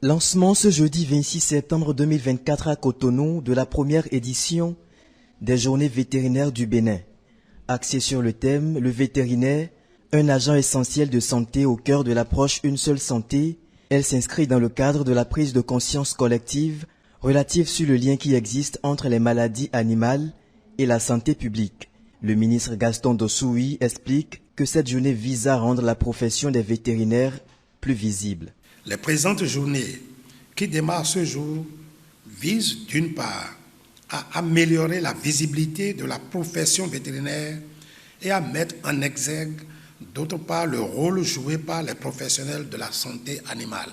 Lancement ce jeudi 26 septembre 2024 à Cotonou de la première édition des Journées vétérinaires du Bénin. Axée sur le thème « Le vétérinaire, un agent essentiel de santé au cœur de l'approche Une seule santé », elle s'inscrit dans le cadre de la prise de conscience collective relative sur le lien qui existe entre les maladies animales et la santé publique. Le ministre Gaston Dossoui explique que cette journée vise à rendre la profession des vétérinaires plus visible. Les présentes journées qui démarrent ce jour visent d'une part à améliorer la visibilité de la profession vétérinaire et à mettre en exergue d'autre part le rôle joué par les professionnels de la santé animale.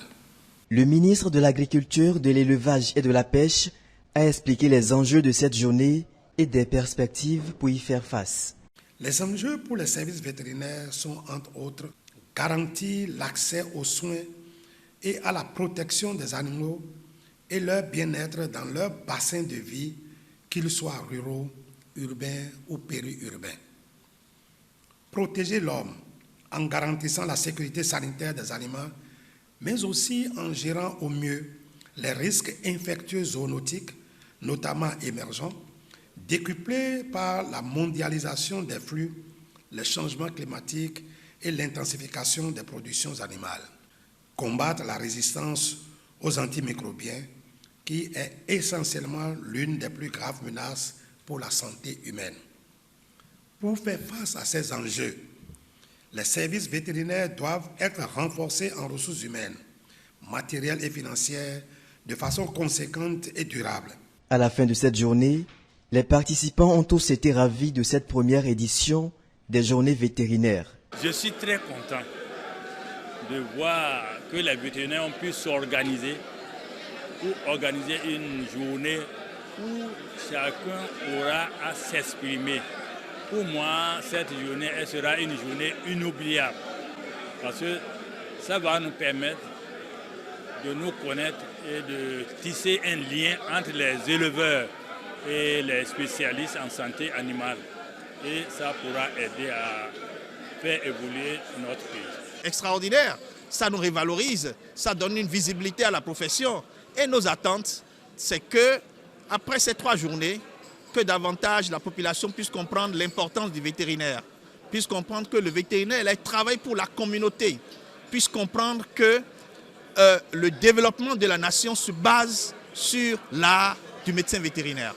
Le ministre de l'Agriculture, de l'Élevage et de la Pêche a expliqué les enjeux de cette journée et des perspectives pour y faire face. Les enjeux pour les services vétérinaires sont entre autres garantir l'accès aux soins et à la protection des animaux et leur bien-être dans leur bassin de vie, qu'ils soient ruraux, urbains ou périurbains. Protéger l'homme en garantissant la sécurité sanitaire des aliments, mais aussi en gérant au mieux les risques infectieux zoonotiques, notamment émergents, décuplés par la mondialisation des flux, les changements climatiques et l'intensification des productions animales. Combattre la résistance aux antimicrobiens, qui est essentiellement l'une des plus graves menaces pour la santé humaine. Pour faire face à ces enjeux, les services vétérinaires doivent être renforcés en ressources humaines, matérielles et financières de façon conséquente et durable. À la fin de cette journée, les participants ont tous été ravis de cette première édition des Journées vétérinaires. Je suis très content de voir que les vétérinaires ont pu s'organiser pour organiser une journée où chacun aura à s'exprimer. Pour moi, cette journée, elle sera une journée inoubliable parce que ça va nous permettre de nous connaître et de tisser un lien entre les éleveurs et les spécialistes en santé animale. Et ça pourra aider à faire évoluer notre pays. Extraordinaire, ça nous révalorise, ça donne une visibilité à la profession. Et nos attentes, c'est que, après ces 3 journées, que davantage la population puisse comprendre l'importance du vétérinaire, puisse comprendre que le vétérinaire il travaille pour la communauté, puisse comprendre que le développement de la nation se base sur l'art du médecin vétérinaire.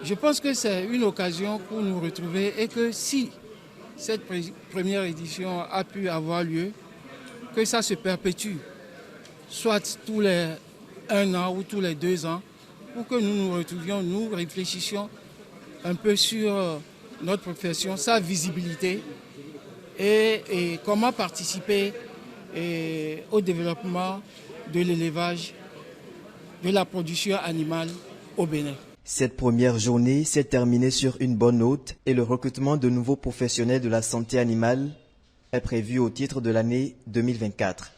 Je pense que c'est une occasion pour nous retrouver et que si cette première édition a pu avoir lieu, que ça se perpétue, soit tous les 1 an ou tous les 2 ans, pour que nous nous retrouvions, nous réfléchissions un peu sur notre profession, sa visibilité et comment participer au développement de l'élevage, de la production animale au Bénin. Cette première journée s'est terminée sur une bonne note et le recrutement de nouveaux professionnels de la santé animale est prévu au titre de l'année 2024.